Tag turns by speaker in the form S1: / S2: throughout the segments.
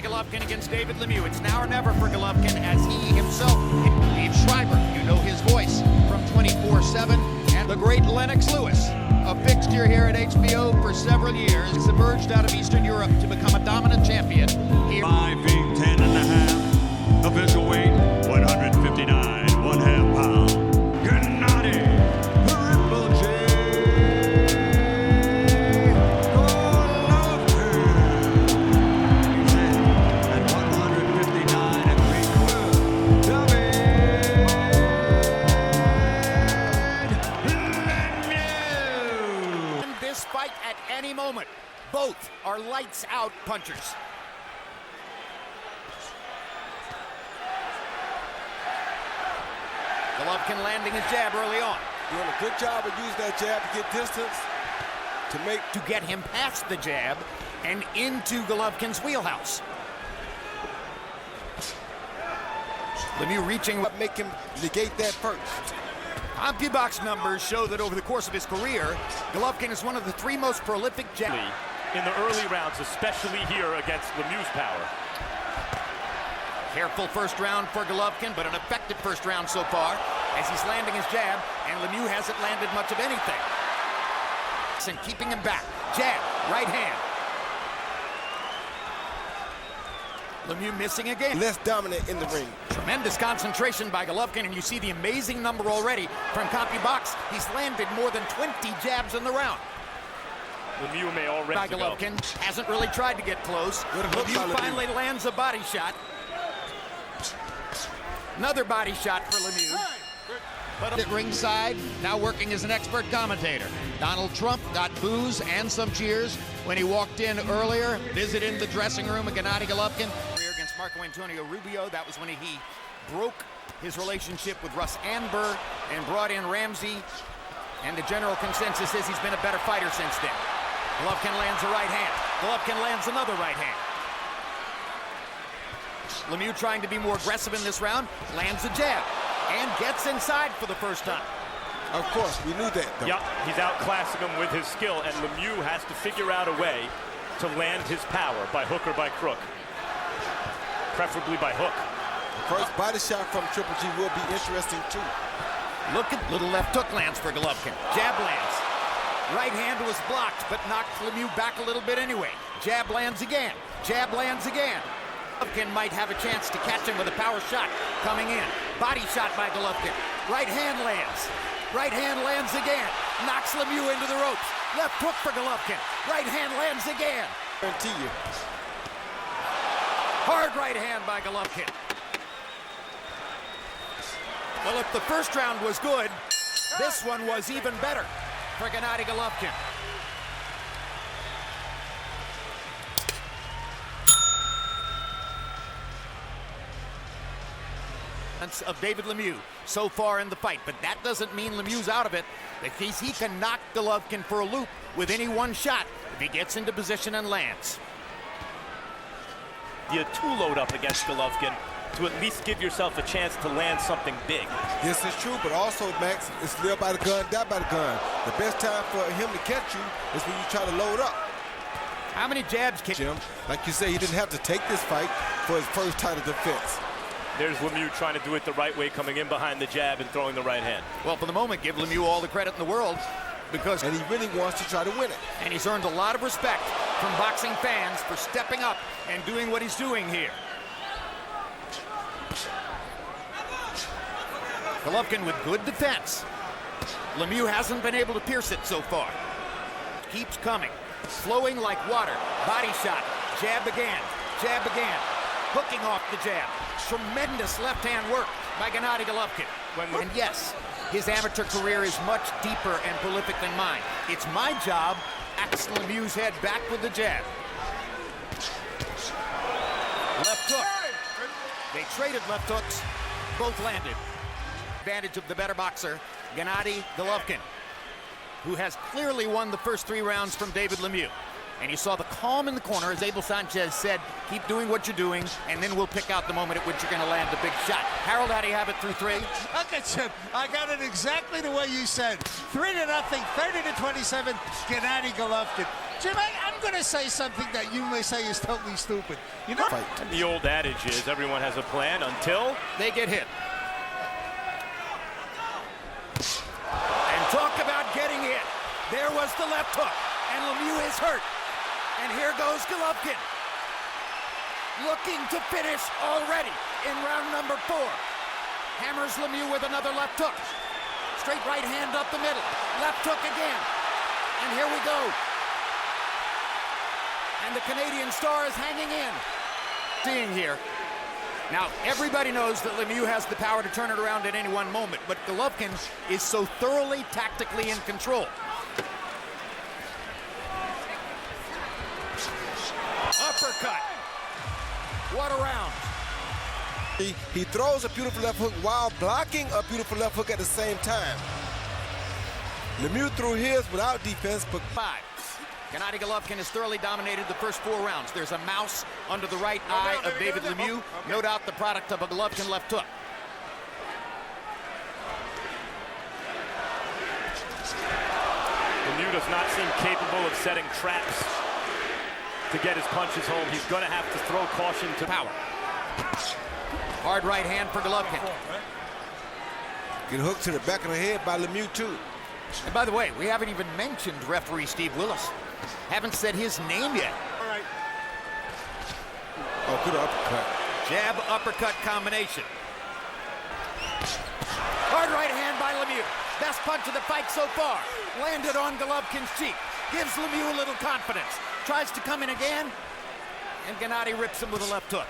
S1: Golovkin against David Lemieux. It's now or never for Golovkin, as he himself, Dave Schreiber, you know his voice from 24/7, and the great Lennox Lewis, a fixture here at HBO for several years, emerged out of Eastern Europe to become a dominant champion. Here.
S2: 5 feet 10 and a half, official weight 159, 1/2 pound. Gennady Triple J Golovkin. He's in at 159 and 3/4. David Lemieux.
S1: In this fight at any moment, both are lights out punchers. Golovkin landing his jab early on.
S3: Doing a good job of using that jab to get distance,
S1: to get him past the jab and into Golovkin's wheelhouse. Lemieux reaching.
S3: make him negate that first.
S1: CompuBox numbers show that over the course of his career, Golovkin is one of the 3 most prolific jab.
S4: In the early rounds, especially here against Lemieux's power.
S1: Careful first round for Golovkin, but an effective first round so far as he's landing his jab, and Lemieux hasn't landed much of anything. And keeping him back. Jab, right hand. Lemieux missing again.
S3: Less dominant in the ring.
S1: Tremendous concentration by Golovkin, and you see the amazing number already from CompuBox. He's landed more than 20 jabs in the round.
S4: Lemieux may already
S1: By Golovkin, hasn't really tried to get close. Lemieux finally lands a body shot. Another body shot for Lemieux. But at ringside, now working as an expert commentator. Donald Trump got boos and some cheers when he walked in earlier, visiting the dressing room of Gennady Golovkin. Against Marco Antonio Rubio, that was when he broke his relationship with Russ Anber and brought in Ramsey. And the general consensus is he's been a better fighter since then. Golovkin lands a right hand. Golovkin lands another right hand. Lemieux trying to be more aggressive in this round, lands a jab, and gets inside for the first time.
S3: Of course, we knew that, though.
S4: Yep, he's outclassing him with his skill, and Lemieux has to figure out a way to land his power by hook or by crook. Preferably by hook.
S3: The first body shot from Triple G will be interesting, too.
S1: Look at little left hook lands for Golovkin. Jab lands. Right hand was blocked, but knocked Lemieux back a little bit anyway. Jab lands again. Jab lands again. Golovkin might have a chance to catch him with a power shot coming in. Body shot by Golovkin. Right hand lands. Right hand lands again. Knocks Lemieux into the ropes. Left hook for Golovkin. Right hand lands again.
S3: Guarantee you.
S1: Hard right hand by Golovkin. Well, if the first round was good, this one was even better for Gennady Golovkin. Of David Lemieux so far in the fight, but that doesn't mean Lemieux's out of it. Because he can knock Golovkin for a loop with any one shot if he gets into position and lands.
S4: You two load up against Golovkin to at least give yourself a chance to land something big.
S3: This is true, but also, Max, it's live by the gun, die by the gun. The best time for him to catch you is when you try to load up.
S1: How many jabs can
S3: Jim? Like you say, he didn't have to take this fight for his first title defense.
S4: There's Lemieux trying to do it the right way, coming in behind the jab and throwing the right hand.
S1: Well, for the moment, give Lemieux all the credit in the world, because
S3: and he really wants to try to win it.
S1: And he's earned a lot of respect from boxing fans for stepping up and doing what he's doing here. Golovkin with good defense. Lemieux hasn't been able to pierce it so far. Keeps coming, flowing like water. Body shot, jab again, hooking off the jab. Tremendous left-hand work by Gennady Golovkin. And yes, his amateur career is much deeper and prolific than mine. It's my job, axe Lemieux's head back with the jab. Left hook. They traded left hooks, both landed. Advantage of the better boxer, Gennady Golovkin, who has clearly won the first 3 rounds from David Lemieux. And you saw the calm in the corner as Abel Sanchez said, keep doing what you're doing, and then we'll pick out the moment at which you're going to land a big shot. Harold, how do you have it through 3?
S5: Okay, Chip, I got it exactly the way you said. 3-0, 30-27, Gennady Golovkin. Jim, I'm I'm going to say something that you may say is totally stupid. You know,
S4: And the old adage is everyone has a plan until
S1: they get hit. And talk about getting hit. There was the left hook, and Lemieux is hurt. And here goes Golovkin. Looking to finish already in round number 4. Hammers Lemieux with another left hook. Straight right hand up the middle. Left hook again. And here we go. And the Canadian star is hanging in. Seeing here. Now, everybody knows that Lemieux has the power to turn it around at any one moment, but Golovkin is so thoroughly tactically in control. Uppercut. What a round.
S3: He throws a beautiful left hook while blocking a beautiful left hook at the same time. Lemieux threw his without defense, but
S1: 5. Gennady Golovkin has thoroughly dominated the first 4 rounds. There's a mouse under the right eye of David Lemieux. No doubt the product of a Golovkin left hook.
S4: Lemieux does not seem capable of setting traps to get his punches home. He's going to have to throw caution to
S1: Power. Hard right hand for Golovkin.
S3: get hooked to the back of the head by Lemieux too.
S1: And by the way, we haven't even mentioned referee Steve Willis. Haven't said his name yet.
S5: All right.
S3: Oh, good uppercut.
S1: Jab uppercut combination. Hard right hand by Lemieux. Best punch of the fight so far. Landed on Golovkin's cheek. Gives Lemieux a little confidence. Tries to come in again. And Gennady rips him with a left hook.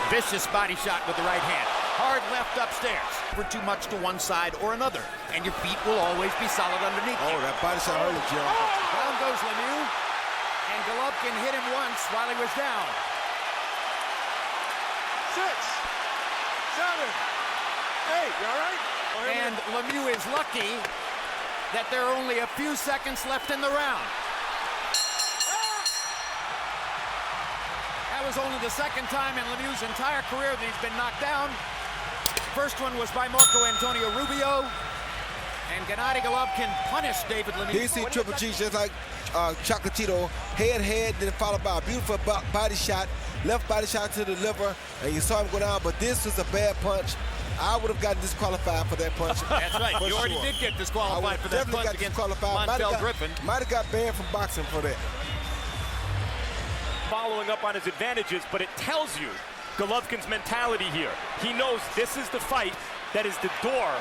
S1: Vicious body shot with the right hand. Hard left upstairs. For too much to one side or another. And your feet will always be solid underneath you.
S3: Oh, that body shot hurt him, Jim.
S1: Down goes Lemieux. And Golovkin hit him once while he was down.
S5: 6, 7, 8. You all right?
S1: And Lemieux is lucky that there are only a few seconds left in the round. That was only the second time in Lemieux's entire career that he's been knocked down. First one was by Marco Antonio Rubio. And Gennady Golovkin punished David Lemieux.
S3: Here you see Triple G just like Chocolatito, head, then followed by a beautiful body shot, left body shot to the liver, and you saw him go down, but this was a bad punch. I would have gotten disqualified for that punch.
S1: That's right. You already did get disqualified for that punch against Montel Griffin.
S3: Might have got banned from boxing for that.
S4: Following up on his advantages, but it tells you Golovkin's mentality here. He knows this is the fight that is the door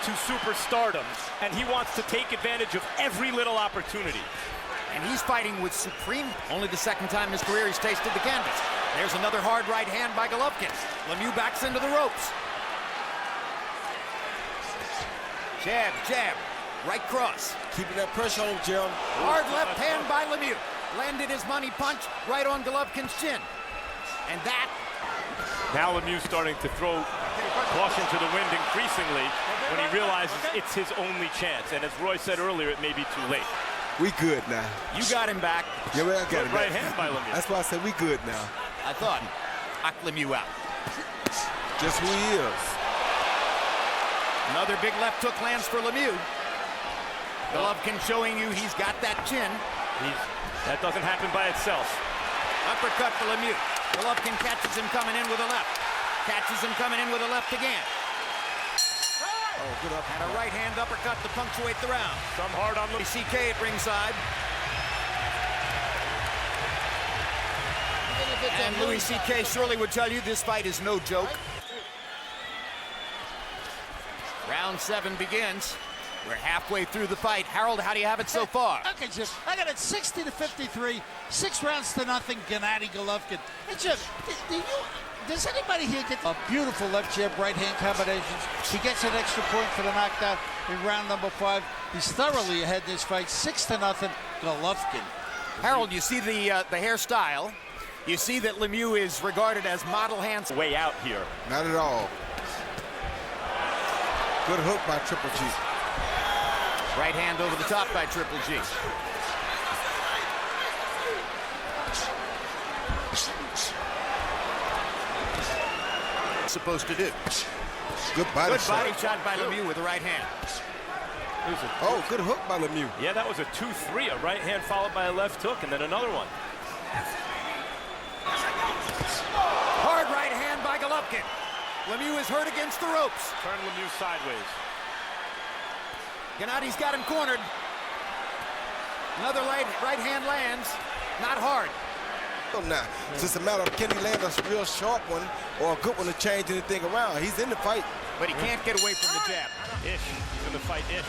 S4: to superstardom, and he wants to take advantage of every little opportunity.
S1: And he's fighting with supreme, only the second time in his career he's tasted the canvas. There's another hard right hand by Golovkin. Lemieux backs into the ropes. Jab, jab, right cross.
S3: Keeping that pressure on him, Jim.
S1: Hard left hand by Lemieux. Landed his money punch right on Golovkin's chin. And that...
S4: Now Lemieux starting to throw caution to the wind increasingly when he realizes it's his only chance. And as Roy said earlier, it may be too late.
S3: We good now.
S1: You got him back.
S3: Yeah, I got him
S4: Right
S3: back.
S4: hand by Lemieux.
S3: That's why I said we good now.
S1: I thought. Knock Lemieux out.
S3: Just who he is.
S1: Another big left hook lands for Lemieux. Golovkin showing you he's got that chin.
S4: That doesn't happen by itself.
S1: Uppercut for Lemieux. Golovkin catches him coming in with a left. Catches him coming in with a left again.
S3: Oh, good uppercut.
S1: And a right hand uppercut to punctuate the round.
S4: Some hard on Lemieux.
S1: CK at ringside. And Louis CK surely would tell you this fight is no joke. Round 7 begins. We're halfway through the fight. Harold, how do you have it so far?
S5: Okay, Jim. I got it 60-53, 6 rounds to nothing. Gennady Golovkin. Hey, Jim, does anybody here get a beautiful left jab, right hand combinations? He gets an extra point for the knockdown in round number 5. He's thoroughly ahead in this fight, 6-0. Golovkin.
S1: Harold, you see the hairstyle. You see that Lemieux is regarded as model handsome.
S4: Way out here.
S3: Not at all. Good hook by Triple G.
S1: Right hand over the top by Triple G. Supposed to do.
S3: Good body shot.
S1: Body shot by Lemieux with the right hand.
S3: Oh, good hook by Lemieux.
S4: Yeah, that was a 2-3, a right hand followed by a left hook, and then another one.
S1: Hard right hand by Golovkin. Lemieux is hurt against the ropes.
S4: Turn Lemieux sideways.
S1: Gennady's got him cornered. Another right hand lands. Not hard.
S3: Now, it's just a matter of can he land a real sharp one or a good one to change anything around. He's in the fight.
S1: But he can't get away from the jab.
S4: Ish. He's in the fight, ish.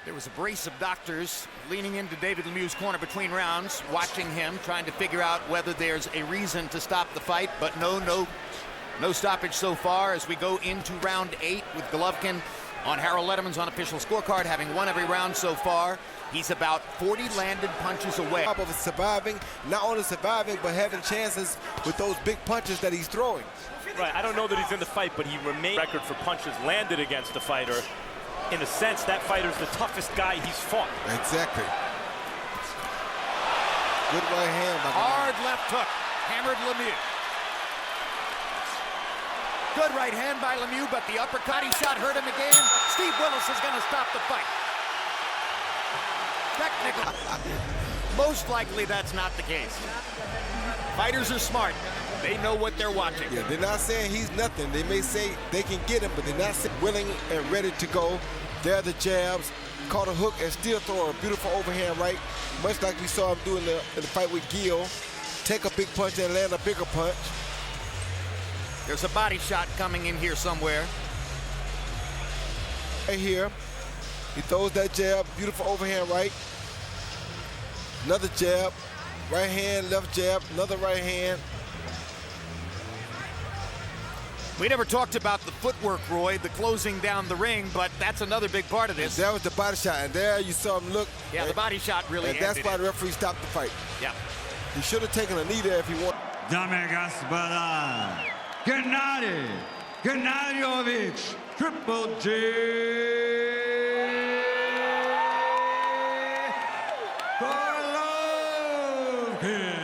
S1: There was a brace of doctors leaning into David Lemieux's corner between rounds, watching him, trying to figure out whether there's a reason to stop the fight. But no stoppage so far as we go into round 8 with Golovkin on Harold Letterman's unofficial scorecard, having won every round so far. He's about 40 landed punches away.
S3: Of surviving, not only surviving, but having chances with those big punches that he's throwing.
S4: Right, I don't know that he's in the fight, but he remains record for punches landed against the fighter. In a sense, that fighter's the toughest guy he's fought.
S3: Exactly. Good right hand by
S1: Hard left hook, hammered Lemieux. Good right hand by Lemieux, but the uppercut he shot hurt him again. Steve Willis is going to stop the fight. Technical. Most likely that's not the case. Fighters are smart. They know what they're watching.
S3: Yeah, they're not saying he's nothing. They may say they can get him, but they're not willing and ready to go. There are the jabs. Caught a hook and still throw a beautiful overhand right, much like we saw him do in the fight with Gil. Take a big punch and land a bigger punch.
S1: There's a body shot coming in here somewhere.
S3: Right here. He throws that jab, beautiful overhand right. Another jab, right hand, left jab, another right hand.
S1: We never talked about the footwork, Roy, the closing down the ring, but that's another big part of this.
S3: That was the body shot, and there you saw him look.
S1: Yeah, the body shot really
S3: ended. And that's why the referee stopped the fight.
S1: Yeah.
S3: He should have taken a knee there if he wanted.
S2: Dame и господа, Gennady Triple G Golovkin.